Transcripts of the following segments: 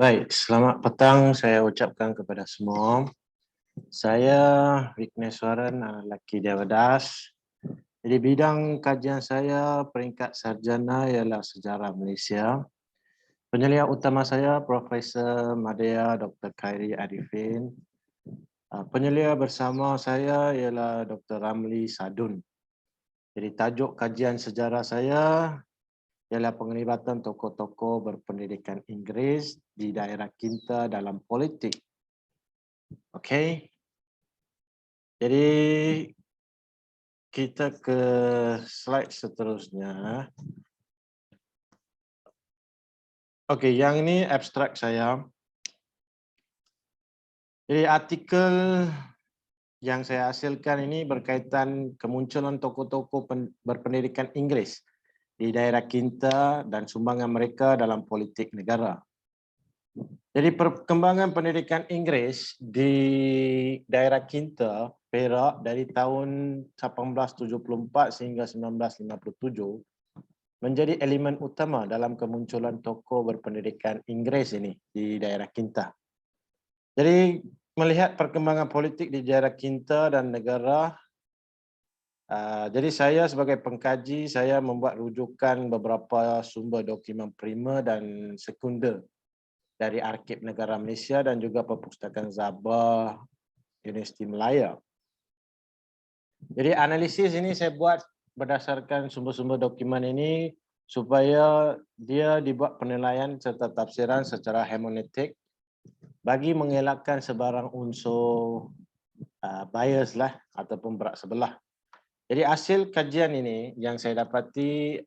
Baik, selamat petang saya ucapkan kepada semua. Saya Vigneswaran, lelaki Dewadas. Jadi bidang kajian saya peringkat sarjana ialah sejarah Malaysia. Penyelia utama saya Profesor Madya Dr. Khairi Arifin. Penyelia bersama saya ialah Dr. Ramli Sadun. Jadi tajuk kajian sejarah saya ialah penglibatan tokoh-tokoh berpendidikan Inggeris di daerah kita dalam politik. Okey. Jadi kita ke slide seterusnya. Okey, yang ini abstrak saya. Jadi artikel yang saya hasilkan ini berkaitan kemunculan tokoh-tokoh berpendidikan Inggeris di daerah kita dan sumbangan mereka dalam politik negara. Jadi perkembangan pendidikan Inggeris di daerah kita, Perak, dari tahun 1874 sehingga 1957 menjadi elemen utama dalam kemunculan tokoh berpendidikan Inggeris ini di daerah kita. Jadi melihat perkembangan politik di daerah kita dan negara, jadi saya sebagai pengkaji, saya membuat rujukan beberapa sumber dokumen primer dan sekunder dari Arsip Negara Malaysia dan juga Perpustakaan Zabah Universiti Malaya. Jadi analisis ini saya buat berdasarkan sumber-sumber dokumen ini supaya dia dibuat penilaian serta tafsiran secara hermeneutik bagi mengelakkan sebarang unsur bias lah ataupun berat sebelah. Jadi hasil kajian ini yang saya dapati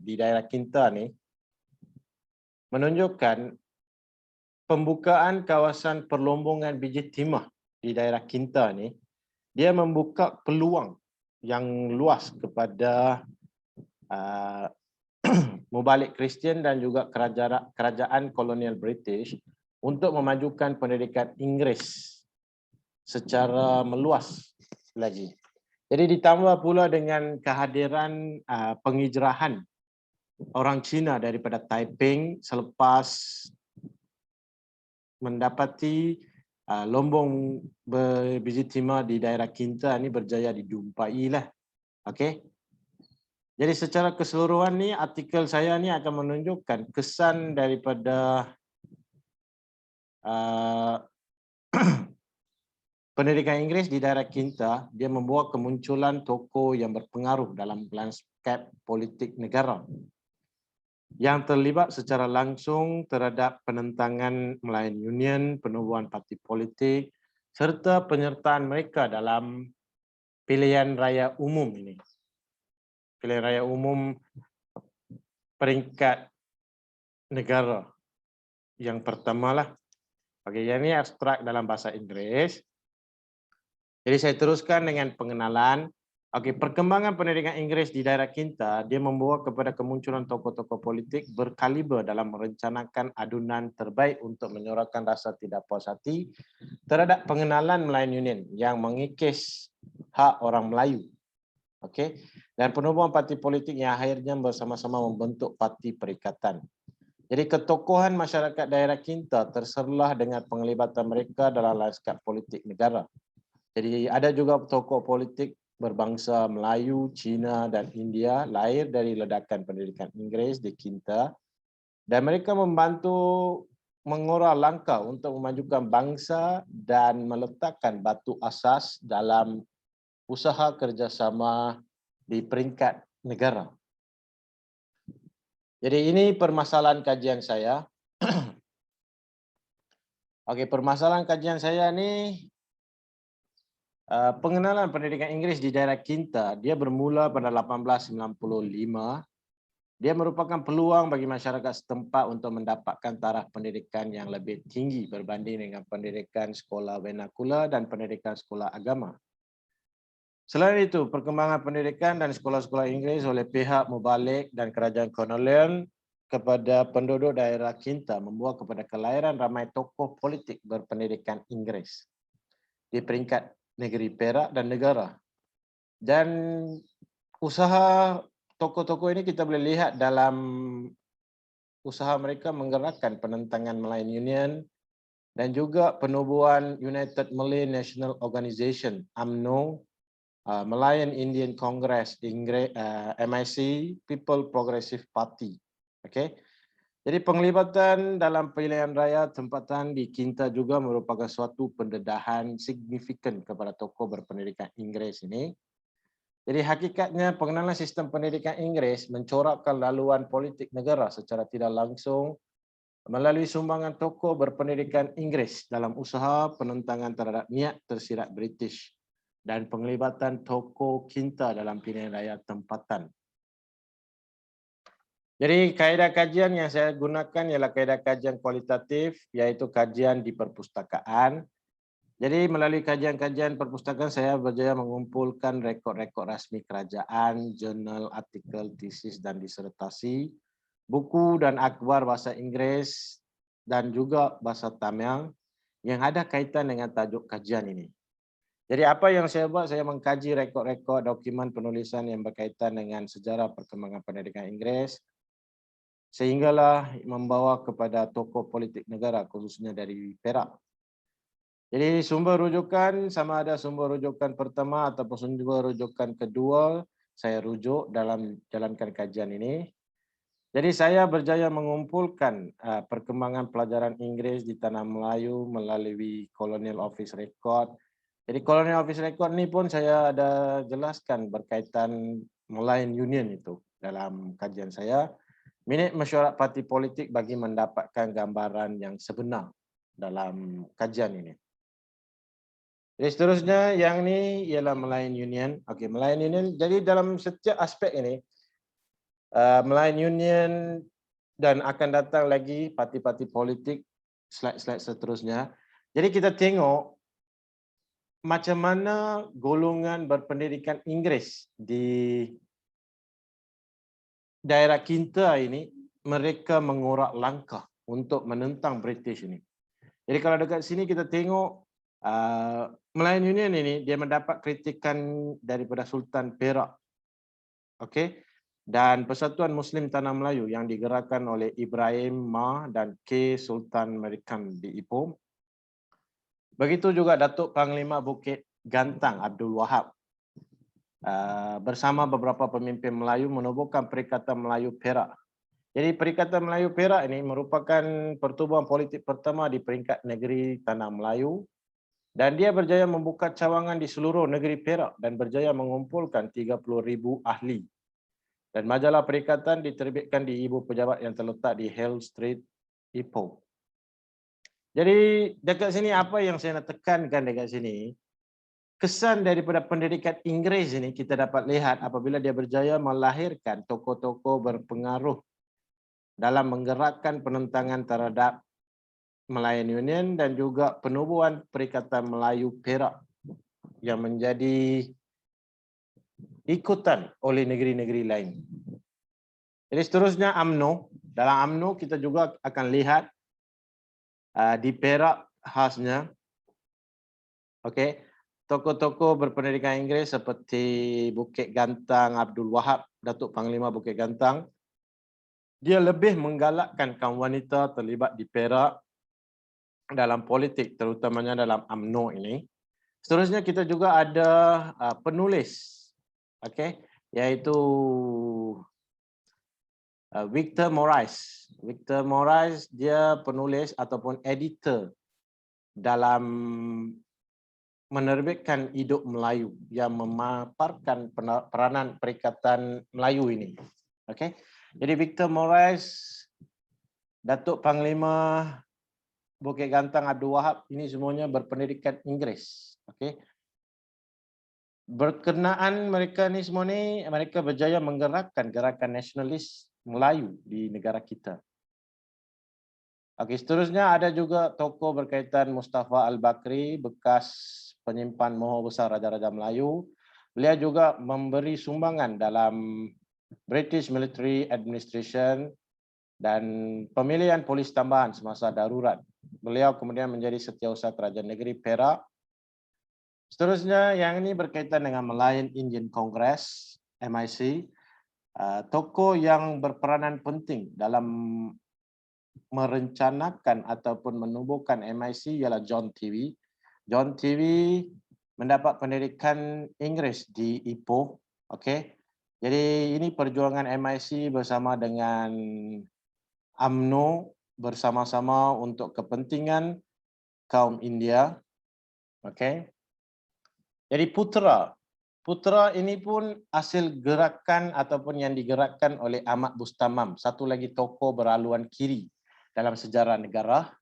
di daerah kita ni menunjukkan pembukaan kawasan perlombongan biji timah di daerah kita ni, dia membuka peluang yang luas kepada mubalik Kristian dan juga kerajaan kolonial British untuk memajukan pendidikan Inggeris secara meluas lagi. Jadi ditambah pula dengan kehadiran penghijrahan orang Cina daripada Taiping selepas mendapati lombong berbiji timah di daerah kita ni berjaya dijumpai lah. Okey. Jadi secara keseluruhan ni artikel saya ni akan menunjukkan kesan daripada pendidikan Inggeris di daerah kita, dia membawa kemunculan tokoh yang berpengaruh dalam lanskap politik negara yang terlibat secara langsung terhadap penentangan Malayan Union, penubuhan parti politik, serta penyertaan mereka dalam pilihan raya umum ini. Pilihan raya umum peringkat negara yang pertamalah. Okey, yang ini abstrak dalam bahasa Inggeris. Jadi saya teruskan dengan pengenalan. Okey, perkembangan pendidikan Inggeris di daerah kita, dia membawa kepada kemunculan tokoh-tokoh politik berkaliber dalam merencanakan adunan terbaik untuk menyuarakan rasa tidak puas hati terhadap pengenalan Malayan Union yang mengikis hak orang Melayu. Okey, dan penubuhan parti politik yang akhirnya bersama-sama membentuk Parti Perikatan. Jadi ketokohan masyarakat daerah kita terserlah dengan penglibatan mereka dalam lanskap politik negara. Jadi ada juga tokoh politik berbangsa Melayu, Cina dan India lahir dari ledakan pendidikan Inggeris di kita dan mereka membantu mengora langkah untuk memajukan bangsa dan meletakkan batu asas dalam usaha kerjasama di peringkat negara. Jadi ini permasalahan kajian saya. Okey, permasalahan kajian saya ni pengenalan pendidikan Inggeris di daerah kita, dia bermula pada 1895. Dia merupakan peluang bagi masyarakat setempat untuk mendapatkan taraf pendidikan yang lebih tinggi berbanding dengan pendidikan sekolah vernakular dan pendidikan sekolah agama. Selain itu, perkembangan pendidikan dan sekolah-sekolah Inggeris oleh pihak mubalik dan kerajaan kolonial kepada penduduk daerah kita membawa kepada kelahiran ramai tokoh politik berpendidikan Inggeris di peringkat negeri Perak dan negara. Dan usaha tokoh-tokoh ini kita boleh lihat dalam usaha mereka menggerakkan penentangan Malayan Union dan juga penubuhan United Malay National Organization (UMNO), Malayan Indian Congress, MIC, People Progressive Party. Okay. Jadi penglibatan dalam pilihan raya tempatan di Kinta juga merupakan suatu pendedahan signifikan kepada tokoh berpendidikan Inggeris ini. Jadi hakikatnya pengenalan sistem pendidikan Inggeris mencorakkan laluan politik negara secara tidak langsung melalui sumbangan tokoh berpendidikan Inggeris dalam usaha penentangan terhadap niat tersirat British dan penglibatan tokoh Kinta dalam pilihan raya tempatan. Jadi kaedah kajian yang saya gunakan ialah kaedah kajian kualitatif, iaitu kajian di perpustakaan. Jadi melalui kajian-kajian perpustakaan saya berjaya mengumpulkan rekod-rekod rasmi kerajaan, jurnal, artikel, tesis dan disertasi, buku dan akhbar bahasa Inggeris dan juga bahasa Tamil yang ada kaitan dengan tajuk kajian ini. Jadi apa yang saya buat, saya mengkaji rekod-rekod dokumen penulisan yang berkaitan dengan sejarah perkembangan pendidikan Inggeris sehinggalah membawa kepada tokoh politik negara khususnya dari Perak. Jadi sumber rujukan sama ada sumber rujukan pertama ataupun sumber rujukan kedua saya rujuk dalam jalankan kajian ini. Jadi saya berjaya mengumpulkan perkembangan pelajaran Inggeris di Tanah Melayu melalui Colonial Office Record. Jadi Colonial Office Record ini pun saya ada jelaskan berkaitan Malayan Union itu dalam kajian saya. Minit mesyuarat parti politik bagi mendapatkan gambaran yang sebenar dalam kajian ini. Jadi seterusnya yang ini ialah Malayan Union. Okey, Malayan Union. Jadi dalam setiap aspek ini, Malayan Union dan akan datang lagi parti-parti politik slide-slide seterusnya. Jadi kita tengok macam mana golongan berpendidikan Inggeris di daerah Kinta ini mereka mengorak langkah untuk menentang British ini. Jadi kalau dekat sini kita tengok Malayan Union ini dia mendapat kritikan daripada Sultan Perak. Okey. Dan Persatuan Muslim Tanah Melayu yang digerakkan oleh Ibrahim Ma dan K Sultan Merican di Ipoh. Begitu juga Datuk Panglima Bukit Gantang Abdul Wahab bersama beberapa pemimpin Melayu menubuhkan Perikatan Melayu Perak. Jadi Perikatan Melayu Perak ini merupakan pertubuhan politik pertama di peringkat negeri Tanah Melayu dan dia berjaya membuka cawangan di seluruh negeri Perak dan berjaya mengumpulkan 30,000 ahli. Dan majalah perikatan diterbitkan di ibu pejabat yang terletak di Hale Street, Ipoh. Jadi dekat sini apa yang saya nak tekankan dekat sini, kesan daripada pendidikan Inggeris ini kita dapat lihat apabila dia berjaya melahirkan tokoh-tokoh berpengaruh dalam menggerakkan penentangan terhadap Malayan Union dan juga penubuhan Perikatan Melayu Perak yang menjadi ikutan oleh negeri-negeri lain. Jadi seterusnya UMNO. Dalam UMNO kita juga akan lihat di Perak khasnya. Okey. Tokoh-tokoh berpendidikan Inggeris seperti Bukit Gantang Abdul Wahab, Datuk Panglima Bukit Gantang. Dia lebih menggalakkan kaum wanita terlibat di Perak dalam politik, terutamanya dalam UMNO ini. Seterusnya kita juga ada penulis, okey, iaitu Victor Morais. Victor Morais dia penulis ataupun editor dalam menerbitkan Hidup Melayu yang memaparkan peranan Perikatan Melayu ini. Okey. Jadi Victor Morais, Datuk Panglima Bukit Gantang Abdul Wahab ini semuanya berpendidikan Inggeris. Okey. Berkenaan mereka ni semua ni mereka berjaya menggerakkan gerakan nasionalis Melayu di negara kita. Okey, seterusnya ada juga tokoh berkaitan Mustafa Al-Bakri, bekas penyimpan moho besar Raja-Raja Melayu. Beliau juga memberi sumbangan dalam British Military Administration dan pemilihan polis tambahan semasa darurat. Beliau kemudian menjadi setiausaha Kerajaan Negeri Perak. Seterusnya yang ini berkaitan dengan Malayan Indian Congress, MIC. Tokoh yang berperanan penting dalam merencanakan ataupun menubuhkan MIC ialah John TV. John TV mendapat pendidikan Inggeris di Ipoh. Okey. Jadi ini perjuangan MIC bersama dengan UMNO bersama-sama untuk kepentingan kaum India. Okey. Jadi Putra ini pun hasil gerakan ataupun yang digerakkan oleh Ahmad Bustamam, satu lagi tokoh berhaluan kiri dalam sejarah negara,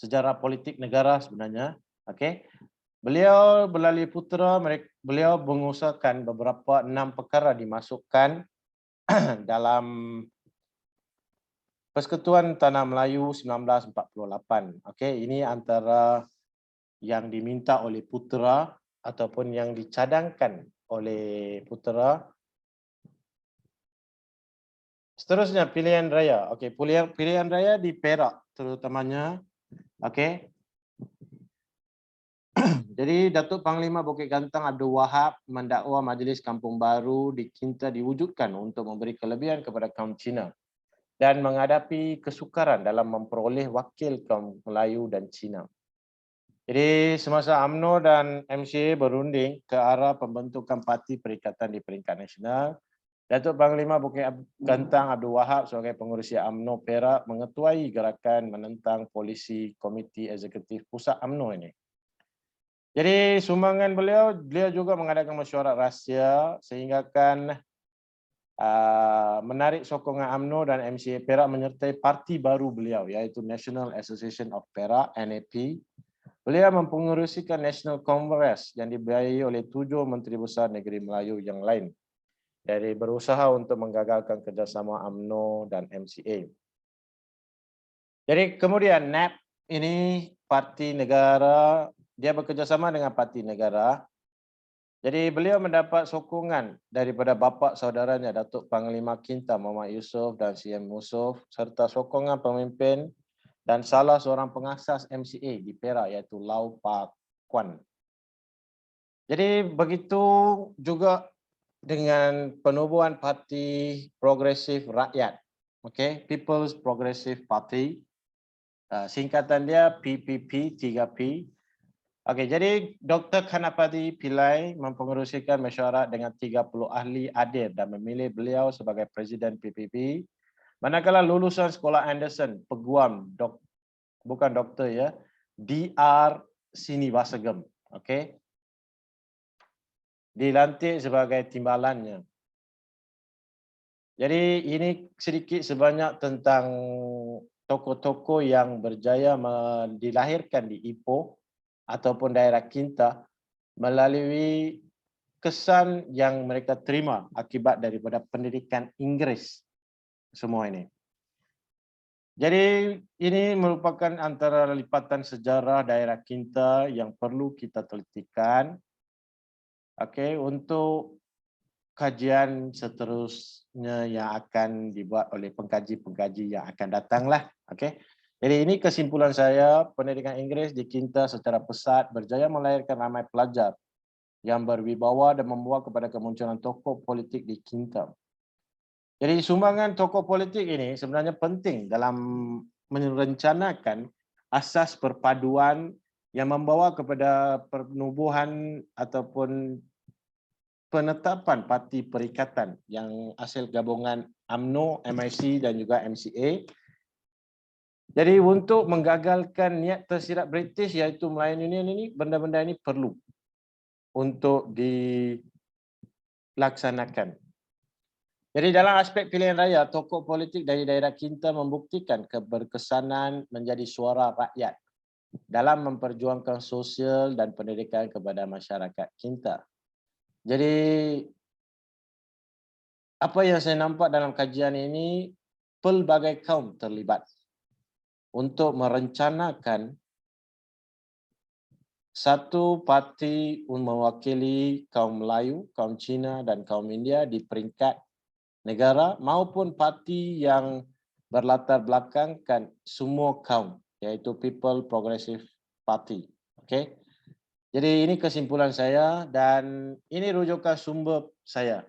sejarah politik negara sebenarnya. Okey. Beliau melalui Putra, beliau mengusahakan beberapa 6 perkara dimasukkan dalam Persekutuan Tanah Melayu 1948. Okey, ini antara yang diminta oleh Putra ataupun yang dicadangkan oleh Putra. Seterusnya pilihan raya. Okey, pilihan raya di Perak terutamanya. Okey. Jadi Datuk Panglima Bukit Gantang Abdul Wahab mendakwa Majlis Kampung Baru di Kinta diwujudkan untuk memberi kelebihan kepada kaum Cina dan menghadapi kesukaran dalam memperoleh wakil kaum Melayu dan Cina. Jadi semasa UMNO dan MCA berunding ke arah pembentukan parti perikatan di peringkat nasional, Datuk Panglima Bukit Gantang Abdul Wahab sebagai pengurusi UMNO Perak mengetuai gerakan menentang polisi Komiti Eksekutif Pusat UMNO ini. Jadi sumbangan beliau juga mengadakan mesyuarat rahsia sehingga kan menarik sokongan UMNO dan MCA Perak menyertai parti baru beliau iaitu National Association of Perak (NAP). Beliau mempengerusikan National Congress yang dibiayai oleh 7 Menteri Besar Negeri Melayu yang lain dari berusaha untuk menggagalkan kerjasama UMNO dan MCA. Jadi kemudian NAP ini parti negara, dia bekerjasama dengan parti negara. Jadi beliau mendapat sokongan daripada bapa saudaranya Datuk Panglima Kinta Muhammad Yusof dan CM Yusof serta sokongan pemimpin dan salah seorang pengasas MCA di Perak iaitu Lau Pa Kwan. Jadi begitu juga dengan penubuhan Parti Progresif Rakyat. Okey, People's Progressive Party. Singkatan dia PPP 3P. Okey, jadi Dr. Kanapati Pillai mempengerusikan mesyuarat dengan 30 ahli adil dan memilih beliau sebagai Presiden PPP. Manakala lulusan sekolah Anderson, peguam, bukan doktor ya, DR Sinivasagam, okey, dilantik sebagai timbalannya. Jadi ini sedikit sebanyak tentang tokoh-tokoh yang berjaya dilahirkan di Ipoh ataupun daerah Kinta melalui kesan yang mereka terima akibat daripada pendidikan Inggeris semua ini. Jadi ini merupakan antara lipatan sejarah daerah Kinta yang perlu kita telitikan. Okey, untuk kajian seterusnya yang akan dibuat oleh pengkaji-pengkaji yang akan datanglah. Okey. Jadi ini kesimpulan saya, pendidikan Inggeris di Kinta secara pesat berjaya melahirkan ramai pelajar yang berwibawa dan membawa kepada kemunculan tokoh politik di Kinta. Jadi sumbangan tokoh politik ini sebenarnya penting dalam merencanakan asas perpaduan yang membawa kepada penubuhan ataupun penetapan parti perikatan yang hasil gabungan UMNO, MIC dan juga MCA. Jadi untuk menggagalkan niat tersirat British iaitu Melayu Union ini, benda-benda ini perlu untuk dilaksanakan. Jadi dalam aspek pilihan raya, tokoh politik dari daerah Kinta membuktikan keberkesanan menjadi suara rakyat dalam memperjuangkan sosial dan pendidikan kepada masyarakat Kinta. Jadi apa yang saya nampak dalam kajian ini, pelbagai kaum terlibat untuk merencanakan satu parti mewakili kaum Melayu, kaum Cina dan kaum India di peringkat negara maupun parti yang berlatar belakangkan semua kaum iaitu People Progressive Party. Okey. Jadi ini kesimpulan saya dan ini rujukan sumber saya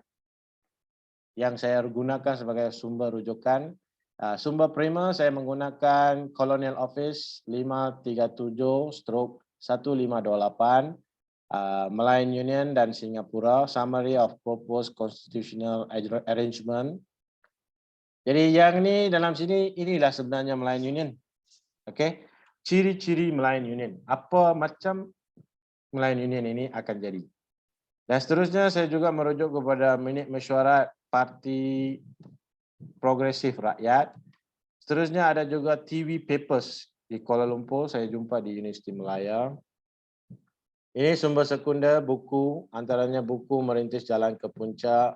yang saya gunakan sebagai sumber rujukan Sumber primer saya menggunakan Colonial Office 537/1528, Malayan Union dan Singapura, Summary of Proposed Constitutional Arrangement. Jadi yang ni dalam sini, inilah sebenarnya Malayan Union. Okey, ciri-ciri Malayan Union. Apa macam Malayan Union ini akan jadi. Dan seterusnya saya juga merujuk kepada minit mesyuarat Parti Progresif Rakyat. Seterusnya ada juga TV Papers di Kuala Lumpur, saya jumpa di Universiti Malaya. Ini sumber sekunder buku, antaranya buku Merintis Jalan ke Puncak,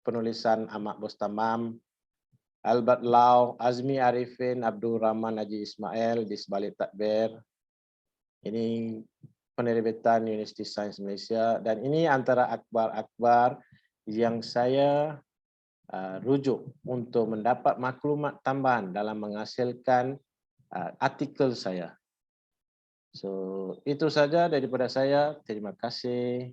penulisan Ahmad Bustamam, Albert Lau, Azmi Arifin, Abdul Rahman Haji Ismail di Sebalik Takbir. Ini penerbitan Universiti Sains Malaysia, dan ini antara akhbar-akhbar yang saya rujuk untuk mendapat maklumat tambahan dalam menghasilkan artikel saya. So, itu saja daripada saya. Terima kasih.